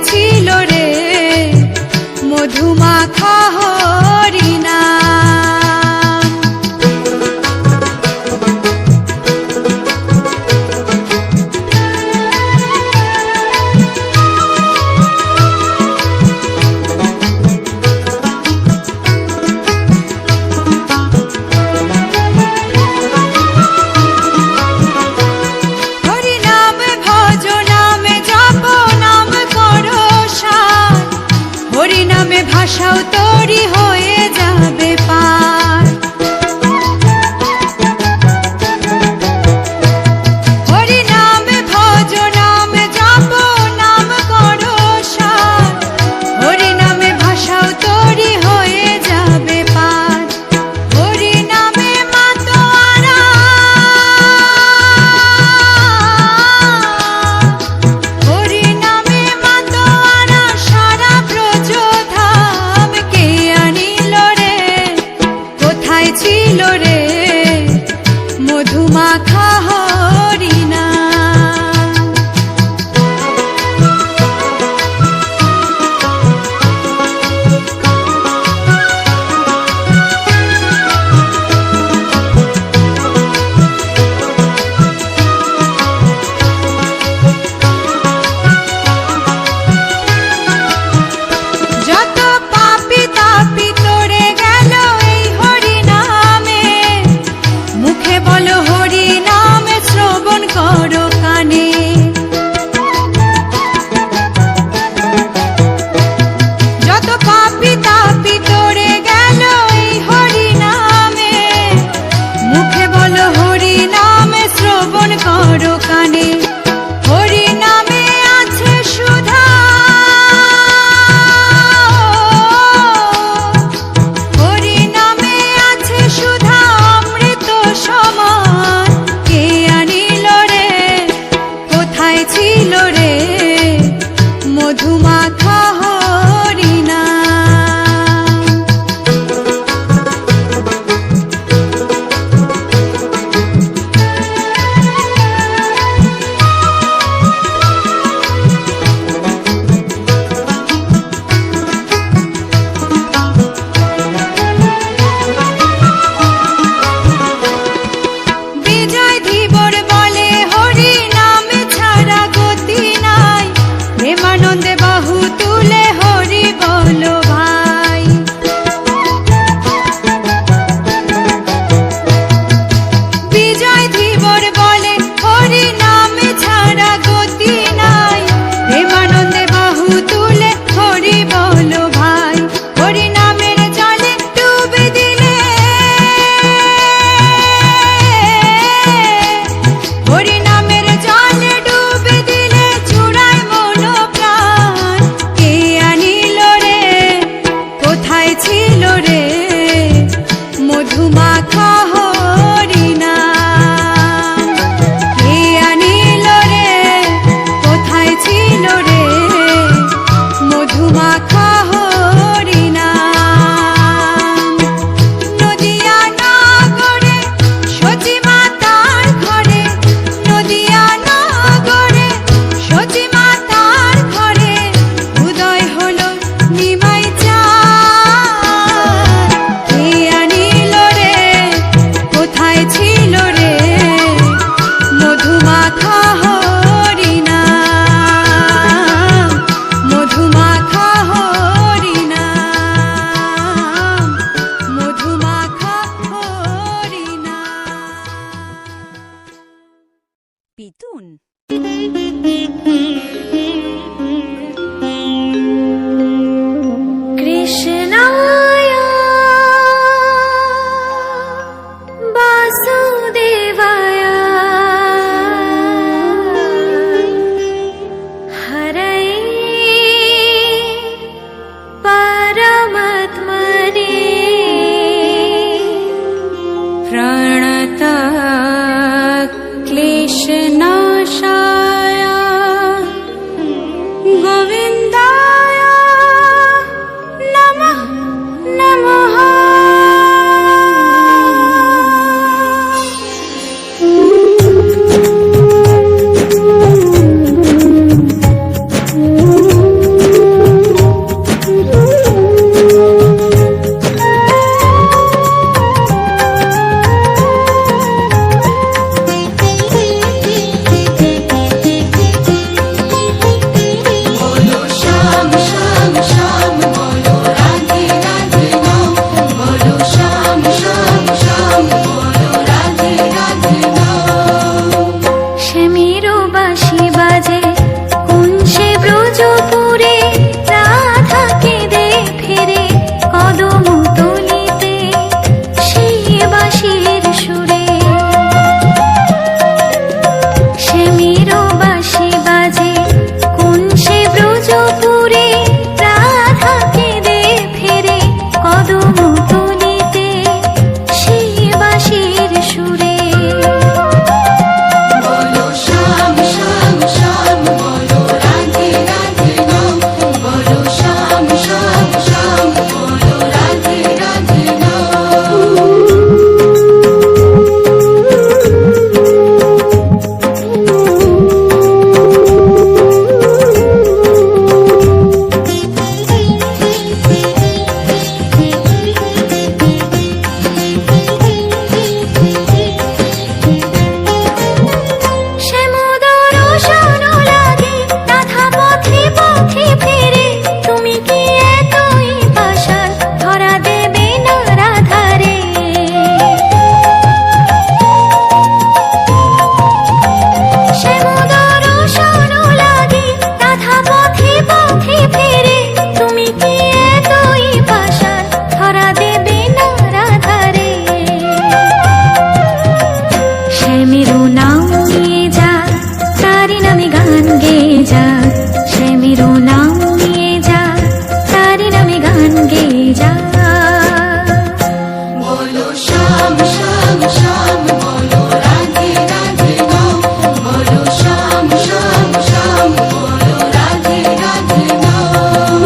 হয়েছিল রে মধুমাখা হরিনাম। হরিনাম ভজ নাম জপ নাম করো সার, হরিনামে ভাষাও তরি হয়ে যাবে পার। হরিনাম ভজ নাম জপ নাম করো সার, হরিনামে ভাষাও তরি হয়ে যাবে পার। হরিনামে মাতোয়ারা হরিনামে মাতোয়ারা সারা ব্রজধাম কে আনি ব্রজপুরে রাধা কেঁদে ফেরে কদম তলিতে সেই বাঁশির সুরে। শ্যামের বাঁশি বাজে কোন সে ব্রজপুরে রাধা কেঁদে ফেরে কদম তলিতে সেই বাঁশির সুরে। বলো শ্যাম শ্যাম শ্যাম বলো রাধে রাধে নাম, বলো শ্যাম শ্যাম শ্যাম বলো রাধে রাধে নাম। শ্যামদর্শন লাগে রাধা পথে পথে ফেরে, তুমি কি এতই পাষাণ ধরা দেবে না রাধারে। শ্যামদর্শন লাগে রাধা পথে পথে ফেরে, তুমি কি এতই পাষাণ ধরা দেবে না রাধারে। শ্যামের নাম নিয়ে যা তারি নামে গান গেয়ে যা, শ্যামের নাম নিয়ে যা তারি নামে গান গেয়ে যা। বলো শ্যাম শ্যাম শ্যাম বলো রাধে রাধে নাম, বলো শ্যাম শ্যাম শ্যাম বলো রাধে রাধে নাম।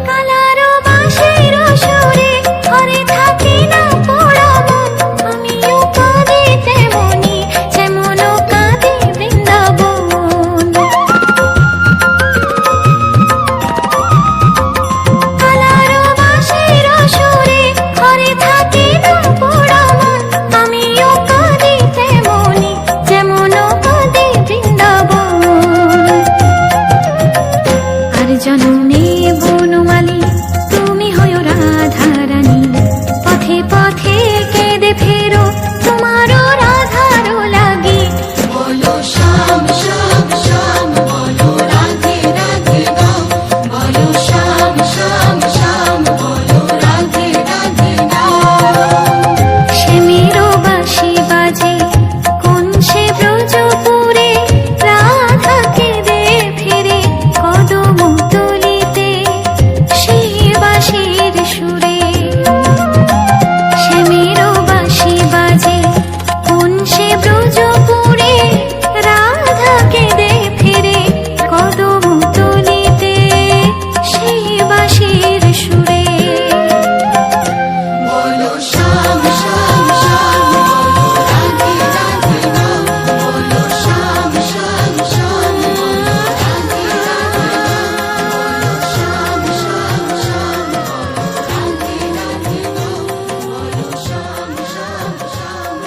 কালারো বাঁশির সুরে ঘরে থাকে না পোড়া মন, আমিও কাঁদি তেমনি যেমন কাঁদি বৃন্দাবন। কালারো বাঁশির সুরে ঘরে থাকে না পোড়া মন, আমিও কাঁদি তেমনি যেমন কাঁদি বৃন্দাবন। আর জনমে বনমালী তুমি হয় রাধারানী, পথে পথে কেঁদে ফেরো তোমারও রাধারও লাগি। বলো শ্যাম শ্যাম শ্যাম বলো রাধে রাধে নাম, বলো শ্যাম শ্যাম শ্যাম বলো রাধে রাধে নাম। শ্যামের বাঁশি বাজে কোন সে ব্রজপুরে রাধা কেঁদে ফেরে কদম তলিতে সেই বাঁশির সুরে। শ্যামের বাঁশি বাজে কোন সে ব্রজপুরে রাধা কেঁদে ফেরে কদম তলিতে সেই বাঁশির সুরে। বলো শ্যাম শ্যাম শ্যাম বলো রাধে রাধে নাম, বলো শ্যাম শ্যাম শ্যাম বলো রাধে রাধে নাম, বলো শ্যাম শ্যাম শ্যাম বলো রাধে রাধে নাম, বলো শ্যাম শ্যাম শ্যাম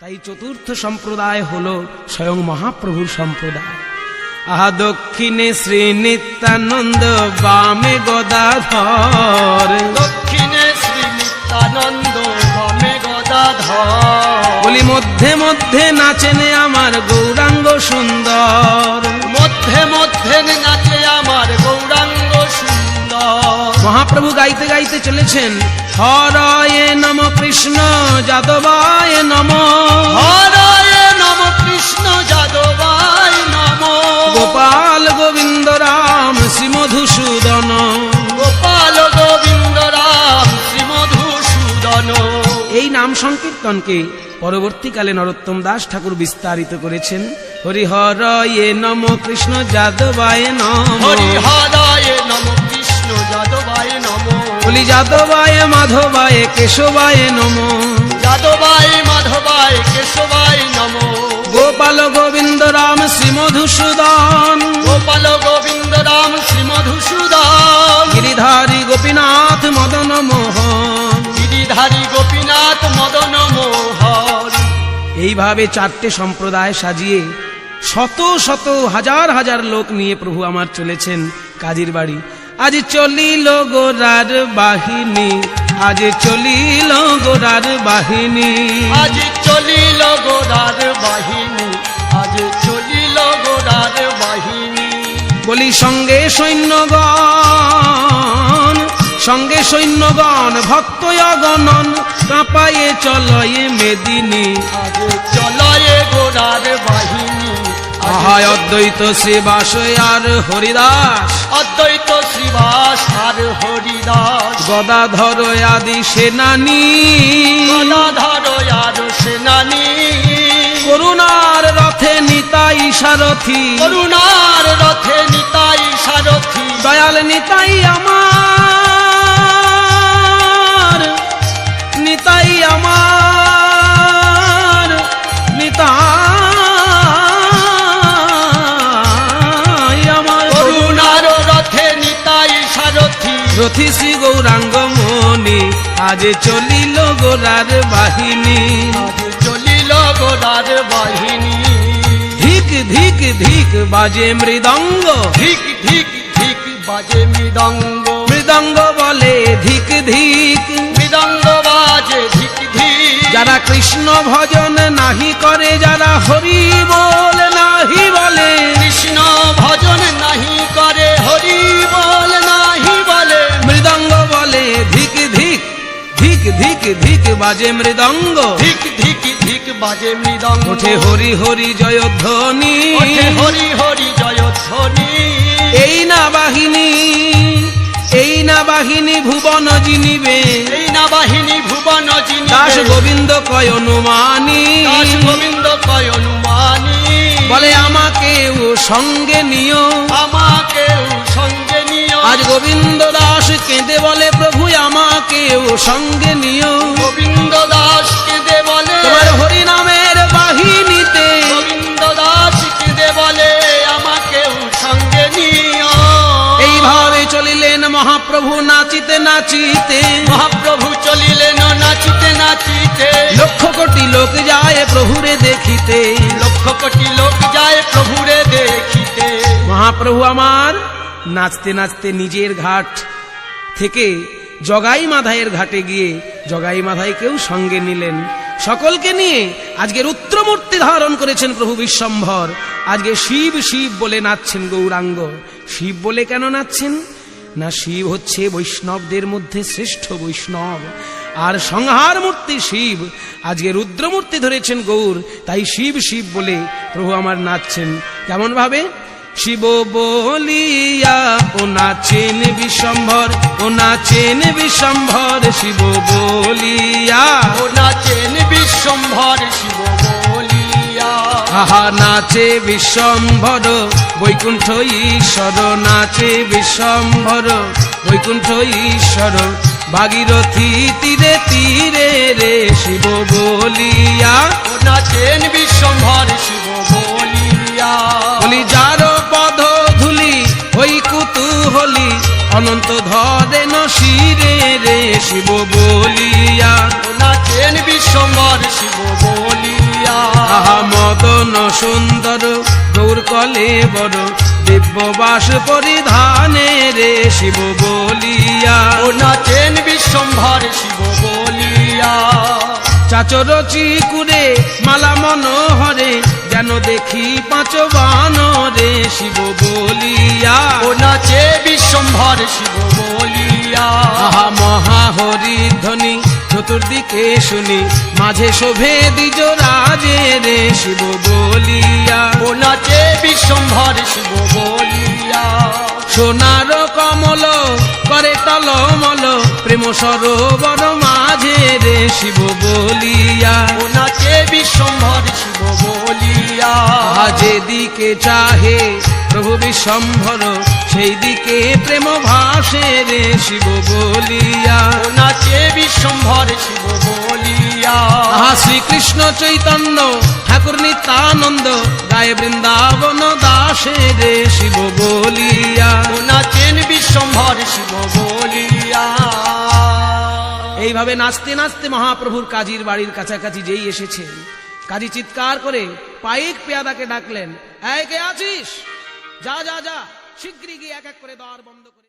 তাই চতুর্থ সম্প্রদায় হলো স্বয়ং মহাপ্রভুর সম্প্রদায়। আহা দক্ষিণে শ্রী নিত্যানন্দ, বামে গদাধর, দক্ষিণে শ্রী নিত্যানন্দ বামে গদাধর, বলি মধ্যে মধ্যে নাচেনে আমার গৌরাঙ্গ সুন্দর। মধ্যে মধ্যে নাচে আমার গৌরাঙ্গ সুন্দর। মহাপ্রভু গাইতে গাইতে চলেছেন হরয়ে নম কৃষ্ণ যাদবায় নম, হরয়ে নম কৃষ্ণ যাদবায় নম, গোপাল গোবিন্দ রাম শ্রী মধুসূদন, গোপাল গোবিন্দ রাম শ্রী মধুসূদন। এই নাম সংকীর্তনকে পরবর্তীকালে নরোত্তম দাস ঠাকুর বিস্তারিত করেছেন। হরিহরয়ে নম কৃষ্ণ যাদবায় নম, হরিহরয়ে নম কৃষ্ণ যাদবায় নম, বলি যাদবায় মাধবায় কেশবায় নম, যাদবায় মাধবায় কেশবায় নম, গোপাল গোবিন্দ রাম শ্রী মধুসূদন, গোপাল গোবিন্দ রাম শ্রী মধুসূদন, গিরিধারী গোপীনাথ মদন মোহন, গিরিধারী গোপীনাথ মদন মোহন। এইভাবে চারটে সম্প্রদায় সাজিয়ে শত শত হাজার হাজার লোক নিয়ে প্রভু আমার চলেছেন কাজীর বাড়ি। আজ চলিল গোরার বাহিনী, আজ চলিল গোরার বাহিনী, আজ চলিল গোরার বাহিনী, আজ চলিল গোরার বাহিনী। বলি সঙ্গে সৈন্যগণ, সঙ্গে সৈন্যগণ ভক্ত অগণন, কাঁপায়ে চলয়ে মেদিনী। আজ চলয়ে গোরার বাহিনী, আহায় অদ্বৈত শ্রীবাস আর হরিদাস, অদ্বৈত শ্রীবাস আর হরিদাস। গদাধর আদি সেনানী, গদাধর আর সেনানী। করুণার রথে নিতাই সারথি, করুণার রথে নিতাই সারথি। দয়াল নিতাই আমার, নিতাই আমার, নিতাই আমার। করুণার রথে নিতাই সারথি। রথি শ্রী গৌরাঙ্গ মনি, আজ চলিল গোরার বাহিনী। আজ চলিল গোরার বাহিনী। ধিক ধিক ধিক বাজে মৃদঙ্গ, ধিক ধিক ধিক বাজে মৃদঙ্গ। মৃদঙ্গ বলে ধিক ধিক। মৃদঙ্গ বাজে ধিক ধিক। যারা কৃষ্ণ ভজন নাহি করে, যারা হরি বল নাহি বলে, কৃষ্ণ ভজন নাহি করে, হরি বল নাহি বলে। মৃদঙ্গ বলে ধিক ধিক ধিক ধিক ধিক বাজে মৃদঙ্গ। ধিক ধিক ধিক বাজে মৃদঙ্গ। ওঠে হরি হরি জয়ধ্বনি, ওঠে হরি হরি জয়ধ্বনি। এই না বাহিনী, এই না বাহিনী ভুবন জিনিবে, এই না বাহিনী ভুবন জিনিবে। দাস গোবিন্দ কয় অনুমানী। দাস গোবিন্দ কয় অনুমানী। বলে আমাকেও সঙ্গে নিও, আমাকেও সঙ্গে নিও। আজ গোবিন্দ দাস কেঁদে বলে প্রভু আমাকেও সঙ্গে নিও। গোবিন্দ দাস কেঁদে বলে, তোমার হরি নামের বাহিনীতে, গোবিন্দ দাস কেঁদে বলে আমাকেও সঙ্গে নিও। এইভাবে চলিলেন মহাপ্রভু নাচিতে নাচিতে। মহাপ্রভু চলিলেন নাচিতে নাচিতে। লক্ষ কোটি লোক যায় প্রভুরে দেখিতে, লক্ষ কোটি লোক যায় প্রভুরে দেখিতে। মহাপ্রভু আমার নাচতে নাচতে নিজের ঘাট থেকে জগাই মাধাইয়ের ঘাটে গিয়ে জগাই মাধাইকেও সঙ্গে নিলেন। সকলকে নিয়ে আজকের উত্তরমূর্তি ধারণ করেছেন প্রভু বিশ্বম্ভর। আজকে শিব শিব বলে নাচছেন গৌরাঙ্গ। শিব বলে কেন নাচছেন না, শিব হচ্ছে বৈষ্ণবদের মধ্যে শ্রেষ্ঠ বৈষ্ণব, আর সংহার মূর্তি শিব। আজকে রুদ্রমূর্তি ধরেছেন গৌর, তাই শিব শিব বলে প্রভু আমার নাচছেন। কেমন ভাবে? শিব বলিয়া ও নাচেন বিশ্বম্ভর, ও নাচেন বিশ্বম্ভর। শিব বলিয়া ও নাচেন বিশ্বম্ভর, শিব বলিয়া। আহা নাচে বিশ্বম্ভর বৈকুণ্ঠ ঈশ্বর, নাচে বিশ্বম্ভর বৈকুণ্ঠ ঈশ্বর। ভাগীরথী তীরে তীরে রে শিব বলিয়া, ও নাচেন বিশ্বম্ভর, শিব বলিয়া। বলি যার পদ ধুলি ওই কুতুহলি, অনন্ত ধরে নশিরে রে শিব বলিয়া। ও নাচেন বিশ্বম্ভর, শিব বলিয়া। আহা মদন সুন্দর গৌর কলে বড়, দিব্যবাস পরিধানে রে শিব বলিয়া। ও নাচেন বিশ্বম্ভর, শিব বলিয়া। চাচর চিকুরে মালা মনোহরে, যেন দেখি পাঁচ বান রে শিব বলিয়া। ও নাচে বিশ্বম্ভর, শিব বলিয়া। আহা মহাহরি ধ্বনি চতুর্দিকে শুনি, মাঝে শোভে দ্বিজ রাজে রে শিব বলিয়া। ও নাচে বিশ্বম্ভর, শিব বলিয়া। সোনার কমল করে টলমল, প্রেম সরোবর মাঝে রে শিব বলিয়া। ও নাচে বিশ্বম্ভর, শিব বলিয়া। যেদিকে চাহে প্রভু বিশ্বম্ভর, সেই দিকে প্রেম ভাসে রে শিব বলিয়া। ও নাচে বিশ্বম্ভর, শিব বলিয়া। আহা শ্রীকৃষ্ণ চৈতন্য ঠাকুর নিত্যানন্দ, গায়ে বৃন্দাবন দাসে রে শিব বলিয়া। ও নাচেন বিশ্বম্ভর, শিব বলিয়া। এইভাবে নাচতে নাচতে মহাপ্রভুর কাজীর বাড়ির কাছাকাছি যেই এসেছেন, কাজী চিৎকার করে পাইক পেয়াদাকে ডাকলেন, এই কে আছিস, যা যা যা, শীঘ্রই গিয়ে এক এক করে দ্বার বন্ধ করে